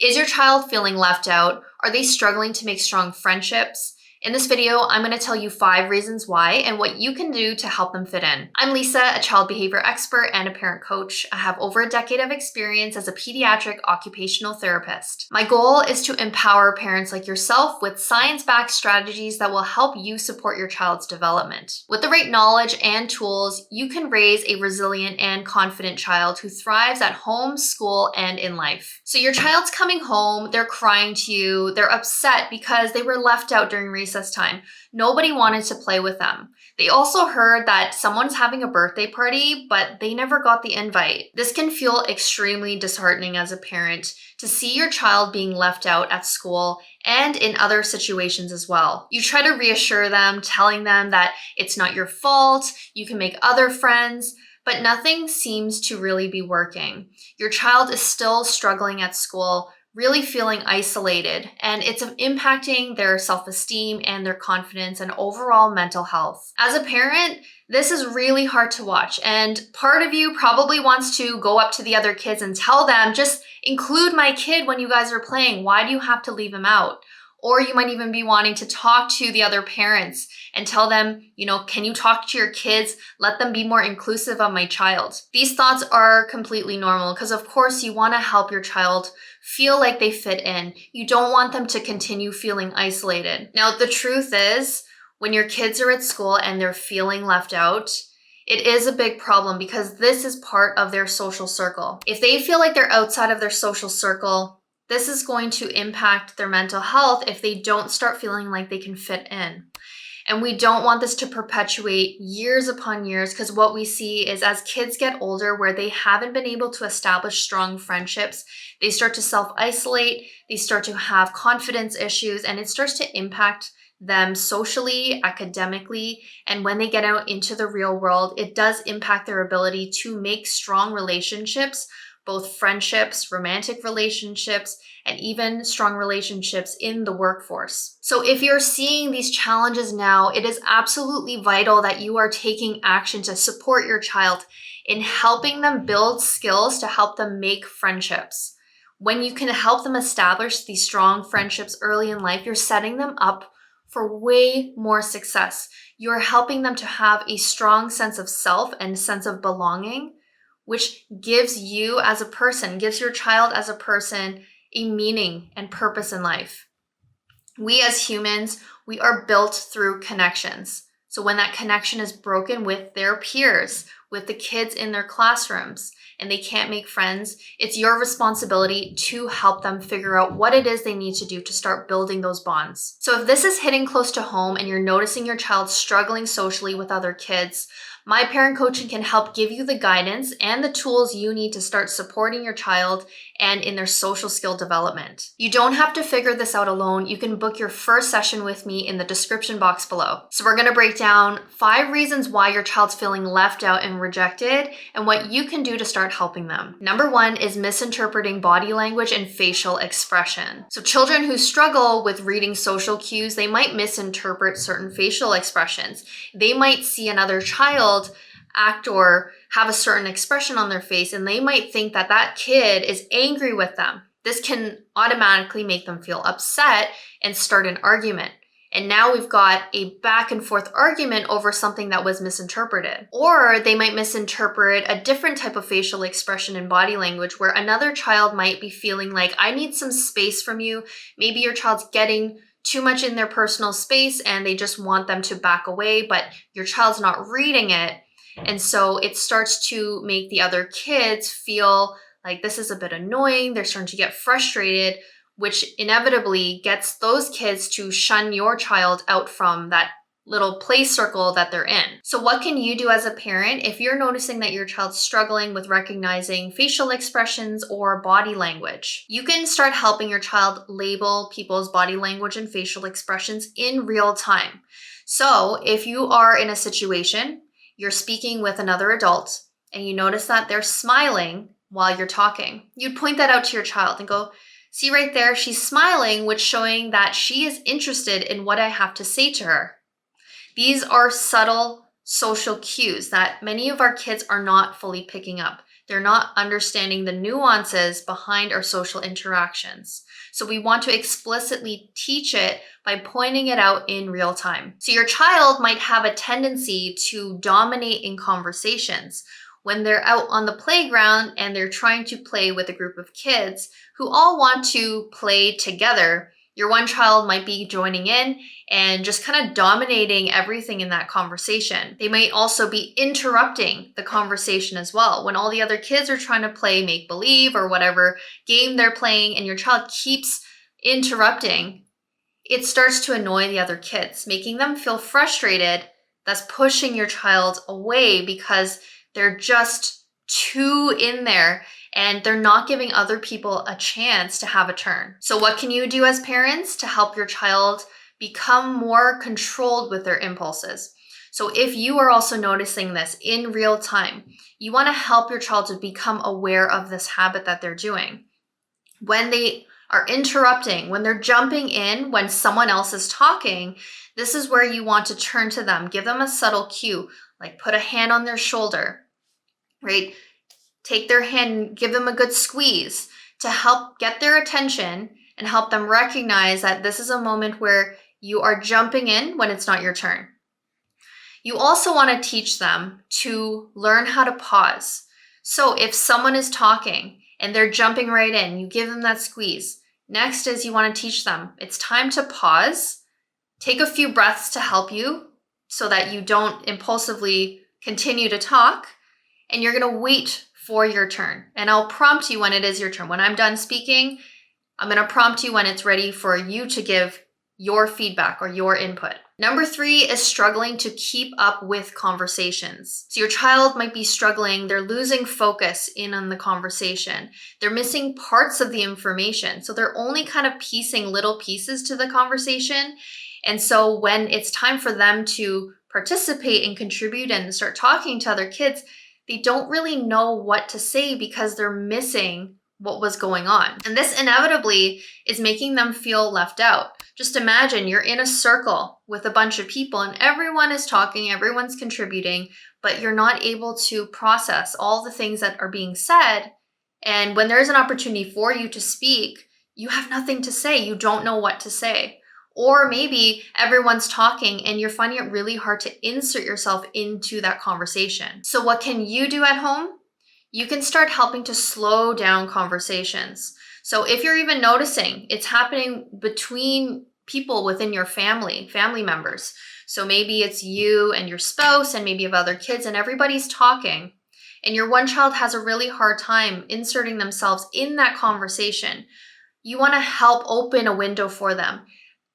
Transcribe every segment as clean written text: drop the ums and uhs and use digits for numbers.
Is your child feeling left out? Are they struggling to make strong friendships? In this video, I'm going to tell you 5 reasons why and what you can do to help them fit in. I'm Lisa, a child behavior expert and a parent coach. I have over a decade of experience as a pediatric occupational therapist. My goal is to empower parents like yourself with science-backed strategies that will help you support your child's development. With the right knowledge and tools, you can raise a resilient and confident child who thrives at home, school, and in life. So your child's coming home, they're crying to you, they're upset because they were left out during recess time. Nobody wanted to play with them. They also heard that someone's having a birthday party, but they never got the invite. This can feel extremely disheartening as a parent to see your child being left out at school and in other situations as well. You try to reassure them, telling them that it's not your fault, you can make other friends, but nothing seems to really be working. Your child is still struggling at school, really feeling isolated, and it's impacting their self-esteem and their confidence and overall mental health. As a parent, this is really hard to watch, and part of you probably wants to go up to the other kids and tell them, just include my kid when you guys are playing. Why do you have to leave him out? Or you might even be wanting to talk to the other parents and tell them, can you talk to your kids? Let them be more inclusive of my child. These thoughts are completely normal because of course you want to help your child feel like they fit in. You don't want them to continue feeling isolated. Now, the truth is, when your kids are at school and they're feeling left out, it is a big problem because this is part of their social circle. If they feel like they're outside of their social circle, this is going to impact their mental health if they don't start feeling like they can fit in. And we don't want this to perpetuate years upon years, because what we see is as kids get older where they haven't been able to establish strong friendships, they start to self-isolate, they start to have confidence issues, and it starts to impact them socially, academically, and when they get out into the real world, it does impact their ability to make strong relationships, both friendships, romantic relationships, and even strong relationships in the workforce. So if you're seeing these challenges now, it is absolutely vital that you are taking action to support your child in helping them build skills to help them make friendships. When you can help them establish these strong friendships early in life, you're setting them up for way more success. You're helping them to have a strong sense of self and sense of belonging, which gives you as a person, gives your child as a person a meaning and purpose in life. We as humans, we are built through connections. So when that connection is broken with their peers, with the kids in their classrooms, and they can't make friends, it's your responsibility to help them figure out what it is they need to do to start building those bonds. So if this is hitting close to home and you're noticing your child struggling socially with other kids, my parent coaching can help give you the guidance and the tools you need to start supporting your child and in their social skill development. You don't have to figure this out alone. You can book your first session with me in the description box below. So we're going to break down 5 reasons why your child's feeling left out and rejected and what you can do to start helping them. Number 1 is misinterpreting body language and facial expression. So children who struggle with reading social cues, they might misinterpret certain facial expressions. They might see another child act or have a certain expression on their face, and they might think that that kid is angry with them. This can automatically make them feel upset and start an argument. And now we've got a back and forth argument over something that was misinterpreted. Or they might misinterpret a different type of facial expression and body language where another child might be feeling like, I need some space from you. Maybe your child's getting too much in their personal space and they just want them to back away, but your child's not reading it. And so it starts to make the other kids feel like this is a bit annoying. They're starting to get frustrated, which inevitably gets those kids to shun your child out from that little play circle that they're in. So what can you do as a parent if you're noticing that your child's struggling with recognizing facial expressions or body language? You can start helping your child label people's body language and facial expressions in real time. So if you are in a situation, you're speaking with another adult and you notice that they're smiling while you're talking, you'd point that out to your child and go, see right there, she's smiling, which showing that she is interested in what I have to say to her. These are subtle social cues that many of our kids are not fully picking up. They're not understanding the nuances behind our social interactions. So we want to explicitly teach it by pointing it out in real time. So your child might have a tendency to dominate in conversations when they're out on the playground and they're trying to play with a group of kids who all want to play together. Your one child might be joining in and just kind of dominating everything in that conversation. They might also be interrupting the conversation as well. When all the other kids are trying to play make-believe or whatever game they're playing and your child keeps interrupting, it starts to annoy the other kids, making them feel frustrated. That's pushing your child away because they're just too in there and they're not giving other people a chance to have a turn. So what can you do as parents to help your child become more controlled with their impulses? So if you are also noticing this in real time, you want to help your child to become aware of this habit that they're doing. When they are interrupting, when they're jumping in, when someone else is talking, this is where you want to turn to them. Give them a subtle cue, like put a hand on their shoulder, right? Take their hand, give them a good squeeze to help get their attention and help them recognize that this is a moment where you are jumping in when it's not your turn. You also want to teach them to learn how to pause. So if someone is talking and they're jumping right in, you give them that squeeze. Next is you want to teach them it's time to pause, take a few breaths to help you so that you don't impulsively continue to talk, and you're going to wait for your turn. And I'll prompt you when it is your turn. When I'm done speaking, I'm going to prompt you when it's ready for you to give your feedback or your input. Number 3 is struggling to keep up with conversations. So your child might be struggling, they're losing focus in on the conversation. They're missing parts of the information. So they're only kind of piecing little pieces to the conversation. And so when it's time for them to participate and contribute and start talking to other kids, they don't really know what to say because they're missing what was going on. And this inevitably is making them feel left out. Just imagine you're in a circle with a bunch of people and everyone is talking, everyone's contributing, but you're not able to process all the things that are being said. And when there's an opportunity for you to speak, you have nothing to say. You don't know what to say. Or maybe everyone's talking and you're finding it really hard to insert yourself into that conversation. So what can you do at home? You can start helping to slow down conversations. So if you're even noticing it's happening between people within your family members. So maybe it's you and your spouse and maybe you have other kids and everybody's talking and your one child has a really hard time inserting themselves in that conversation. You want to help open a window for them.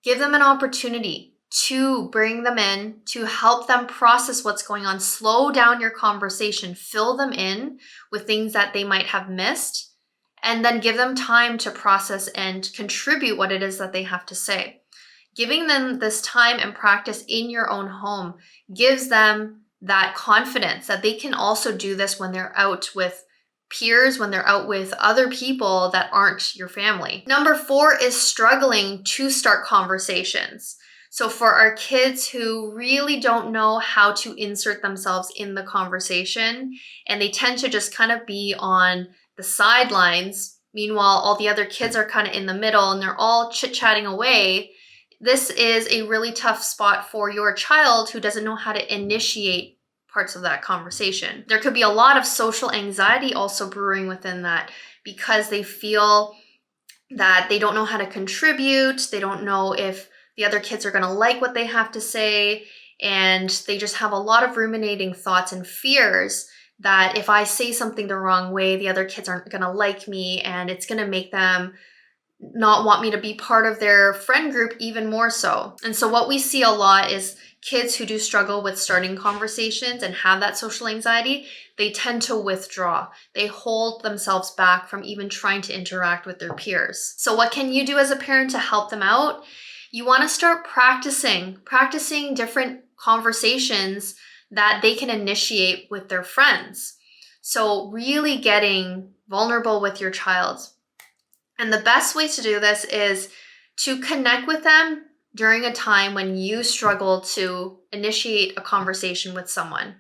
Give them an opportunity to bring them in, to help them process what's going on. Slow down your conversation, fill them in with things that they might have missed, and then give them time to process and contribute what it is that they have to say. Giving them this time and practice in your own home gives them that confidence that they can also do this when they're out with peers, when they're out with other people that aren't your family. Number 4 is struggling to start conversations. So for our kids who really don't know how to insert themselves in the conversation, and they tend to just kind of be on the sidelines, meanwhile, all the other kids are kind of in the middle and they're all chit-chatting away, this is a really tough spot for your child who doesn't know how to initiate parts of that conversation. There could be a lot of social anxiety also brewing within that because they feel that they don't know how to contribute, they don't know if the other kids are going to like what they have to say, and they just have a lot of ruminating thoughts and fears that if I say something the wrong way, the other kids aren't going to like me and it's going to make them not want me to be part of their friend group even more so. And so what we see a lot is kids who do struggle with starting conversations and have that social anxiety, they tend to withdraw. They hold themselves back from even trying to interact with their peers. So what can you do as a parent to help them out? You want to start practicing different conversations that they can initiate with their friends. So really getting vulnerable with your child. And the best way to do this is to connect with them during a time when you struggle to initiate a conversation with someone.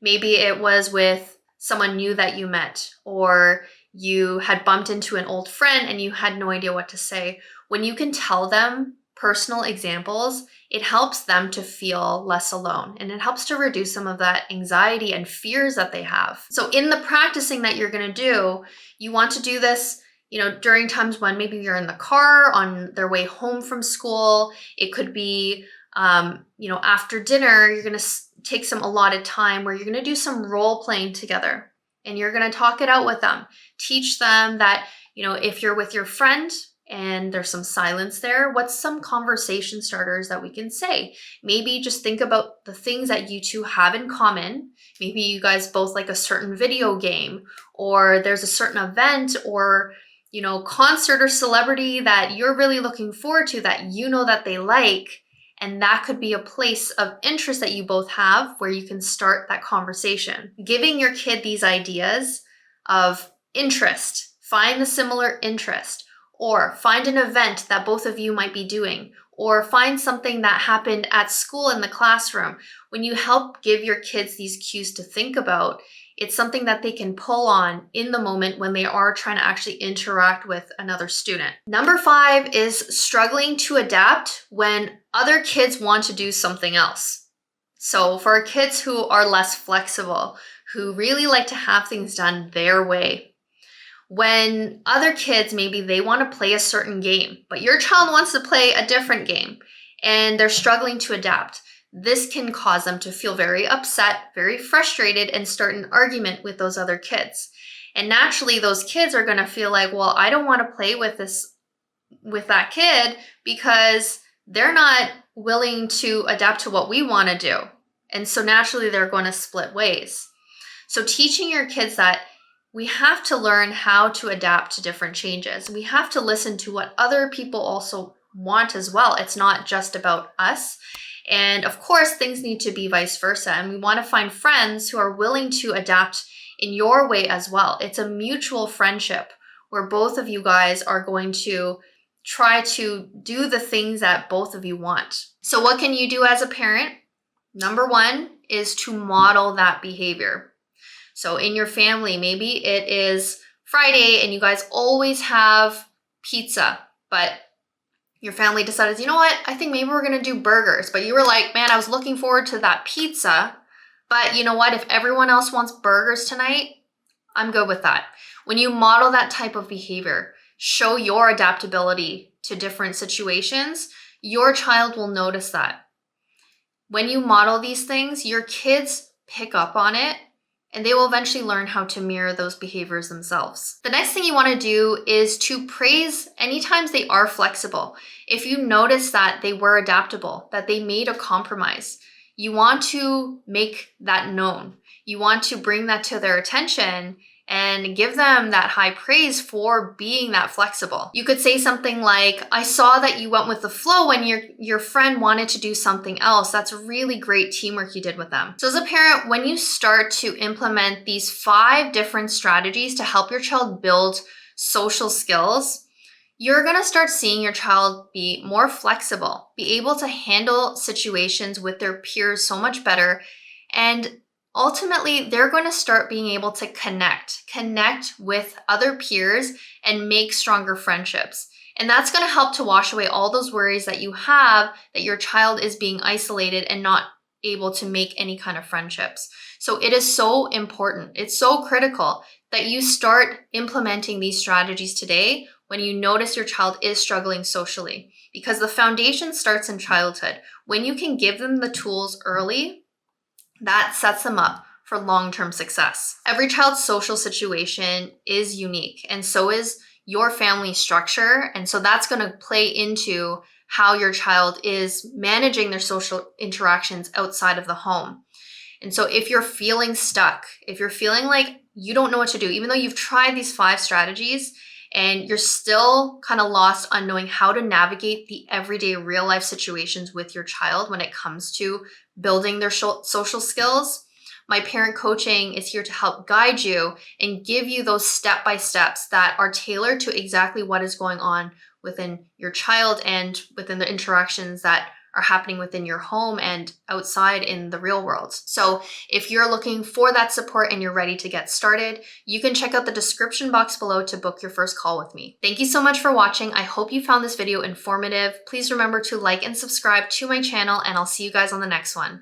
Maybe it was with someone new that you met, or you had bumped into an old friend and you had no idea what to say. When you can tell them personal examples, it helps them to feel less alone, and it helps to reduce some of that anxiety and fears that they have. So in the practicing that you're going to do, you want to do this, during times when maybe you're in the car on their way home from school. It could be, after dinner, you're going to take some allotted time where you're going to do some role playing together, and you're going to talk it out with them. Teach them that, if you're with your friend and there's some silence there, what's some conversation starters that we can say? Maybe just think about the things that you two have in common. Maybe you guys both like a certain video game, or there's a certain event or, concert or celebrity that you're really looking forward to that that they like. And that could be a place of interest that you both have where you can start that conversation. Giving your kid these ideas of interest, find the similar interest, or find an event that both of you might be doing, or find something that happened at school in the classroom. When you help give your kids these cues to think about, it's something that they can pull on in the moment when they are trying to actually interact with another student. Number 5 is struggling to adapt when other kids want to do something else. So for kids who are less flexible, who really like to have things done their way, when other kids, maybe they want to play a certain game, but your child wants to play a different game and they're struggling to adapt, this can cause them to feel very upset, very frustrated, and start an argument with those other kids. And naturally, those kids are going to feel like, well, I don't want to play with that kid because they're not willing to adapt to what we want to do. And so naturally, they're going to split ways. So teaching your kids that we have to learn how to adapt to different changes. We have to listen to what other people also want as well. It's not just about us. And of course, things need to be vice versa. And we want to find friends who are willing to adapt in your way as well. It's a mutual friendship where both of you guys are going to try to do the things that both of you want. So what can you do as a parent? Number 1 is to model that behavior. So in your family, maybe it is Friday and you guys always have pizza, but your family decided, you know what, I think maybe we're going to do burgers. But you were like, man, I was looking forward to that pizza. But you know what, if everyone else wants burgers tonight, I'm good with that. When you model that type of behavior, show your adaptability to different situations, your child will notice that. When you model these things, your kids pick up on it, and they will eventually learn how to mirror those behaviors themselves. The next thing you want to do is to praise any times they are flexible. If you notice that they were adaptable, that they made a compromise, you want to make that known. You want to bring that to their attention and give them that high praise for being that flexible. You could say something like, I saw that you went with the flow when your friend wanted to do something else. That's really great teamwork you did with them. So as a parent, when you start to implement these 5 different strategies to help your child build social skills, you're going to start seeing your child be more flexible, be able to handle situations with their peers so much better, and ultimately, they're going to start being able to connect with other peers and make stronger friendships. And that's going to help to wash away all those worries that you have that your child is being isolated and not able to make any kind of friendships. So it is so important. It's so critical that you start implementing these strategies today when you notice your child is struggling socially, because the foundation starts in childhood. When you can give them the tools early, that sets them up for long-term success. Every child's social situation is unique, and so is your family structure. And so that's going to play into how your child is managing their social interactions outside of the home. And so if you're feeling stuck, if you're feeling like you don't know what to do, even though you've tried these 5 strategies and you're still kind of lost on knowing how to navigate the everyday real life situations with your child when it comes to building their social skills, my parent coaching is here to help guide you and give you those step-by-steps that are tailored to exactly what is going on within your child and within the interactions that are happening within your home and outside in the real world. So if you're looking for that support and you're ready to get started, you can check out the description box below to book your first call with me. Thank you so much for watching. I hope you found this video informative. Please remember to like and subscribe to my channel, and I'll see you guys on the next one.